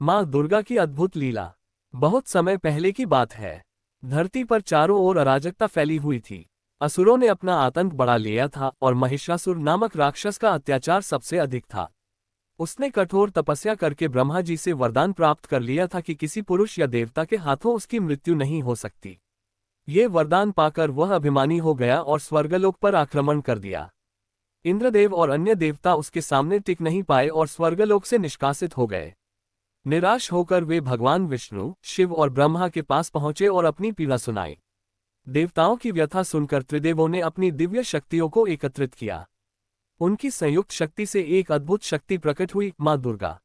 माँ दुर्गा की अद्भुत लीला। बहुत समय पहले की बात है। धरती पर चारों ओर अराजकता फैली हुई थी। असुरों ने अपना आतंक बढ़ा लिया था और महिषासुर नामक राक्षस का अत्याचार सबसे अधिक था। उसने कठोर तपस्या करके ब्रह्मा जी से वरदान प्राप्त कर लिया था कि किसी पुरुष या देवता के हाथों उसकी मृत्यु नहीं हो सकती। ये वरदान पाकर वह अभिमानी हो गया और स्वर्गलोक पर आक्रमण कर दिया। इंद्रदेव और अन्य देवता उसके सामने टिक नहीं पाए और स्वर्गलोक से निष्कासित हो गए। निराश होकर वे भगवान विष्णु, शिव और ब्रह्मा के पास पहुंचे और अपनी पीड़ा सुनाई। देवताओं की व्यथा सुनकर त्रिदेवों ने अपनी दिव्य शक्तियों को एकत्रित किया। उनकी संयुक्त शक्ति से एक अद्भुत शक्ति प्रकट हुई, माँ दुर्गा।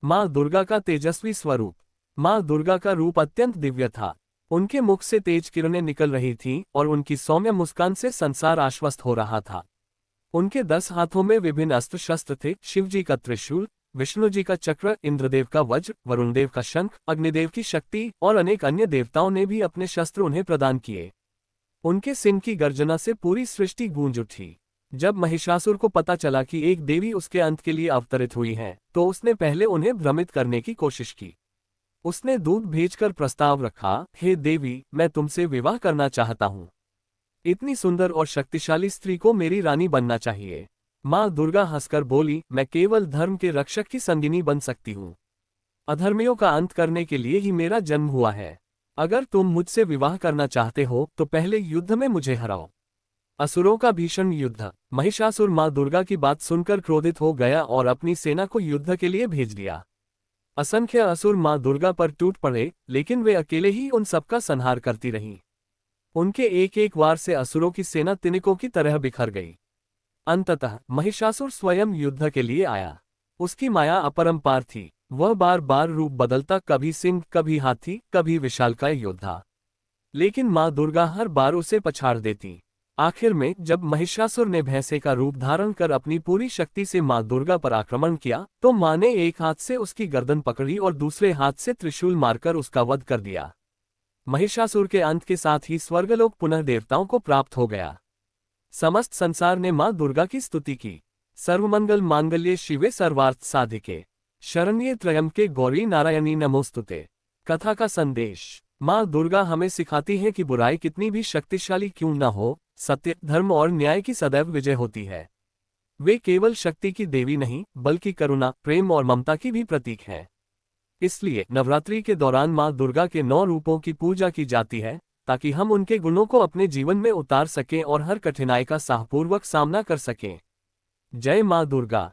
माँ दुर्गा का तेजस्वी स्वरूप। माँ दुर्गा का रूप अत्यंत दिव्य था। उनके मुख से तेज किरणें निकल रही थीं और उनकी सौम्य मुस्कान से संसार आश्वस्त हो रहा था। उनके 10 हाथों में विभिन्न अस्त्र शस्त्र थे, शिवजी का त्रिशूल, विष्णु जी का चक्र, इंद्रदेव का वज्र, वरुणदेव का शंख, अग्निदेव की शक्ति और अनेक अन्य देवताओं ने भी अपने शस्त्र उन्हें प्रदान किए। उनके सिंह की गर्जना से पूरी सृष्टि गूंज उठी। जब महिषासुर को पता चला कि एक देवी उसके अंत के लिए अवतरित हुई है, तो उसने पहले उन्हें भ्रमित करने की कोशिश की। उसने दूत भेजकर प्रस्ताव रखा, हे देवी, मैं तुमसे विवाह करना चाहता हूँ। इतनी सुंदर और शक्तिशाली स्त्री को मेरी रानी बनना चाहिए। माँ दुर्गा हंसकर बोली, मैं केवल धर्म के रक्षक की संगिनी बन सकती हूँ। अधर्मियों का अंत करने के लिए ही मेरा जन्म हुआ है। अगर तुम मुझसे विवाह करना चाहते हो तो पहले युद्ध में मुझे हराओ। असुरों का भीषण युद्ध। महिषासुर माँ दुर्गा की बात सुनकर क्रोधित हो गया और अपनी सेना को युद्ध के लिए भेज दिया। असंख्य असुर माँ दुर्गा पर टूट पड़े, लेकिन वे अकेले ही उन सबका संहार करती रहीं। उनके एक एक वार से असुरों की सेना तिनकों की तरह बिखर गई। अंततः महिषासुर स्वयं युद्ध के लिए आया। उसकी माया अपरंपार थी। वह बार बार रूप बदलता, कभी सिंह, कभी हाथी, कभी विशालकाय योद्धा। लेकिन माँ दुर्गा हर बार उसे पछाड़ देती। आखिर में जब महिषासुर ने भैंसे का रूप धारण कर अपनी पूरी शक्ति से माँ दुर्गा पर आक्रमण किया, तो माँ ने एक हाथ से उसकी गर्दन पकड़ी और दूसरे हाथ से त्रिशूल मारकर उसका वध कर दिया। महिषासुर के अंत के साथ ही स्वर्गलोक पुनः देवताओं को प्राप्त हो गया। समस्त संसार ने माँ दुर्गा की स्तुति की। सर्वमंगल मांगल्ये शिवे सर्वार्थ साधिके, शरण्ये त्र्यंबके गौरी नारायणी नमोस्तुते। कथा का संदेश। माँ दुर्गा हमें सिखाती है कि बुराई कितनी भी शक्तिशाली क्यों न हो, सत्य, धर्म और न्याय की सदैव विजय होती है। वे केवल शक्ति की देवी नहीं, बल्कि करुणा, प्रेम और ममता की भी प्रतीक है। इसलिए नवरात्रि के दौरान माँ दुर्गा के 9 रूपों की पूजा की जाती है, ताकि हम उनके गुणों को अपने जीवन में उतार सकें और हर कठिनाई का साहपूर्वक सामना कर सकें। जय माँ दुर्गा।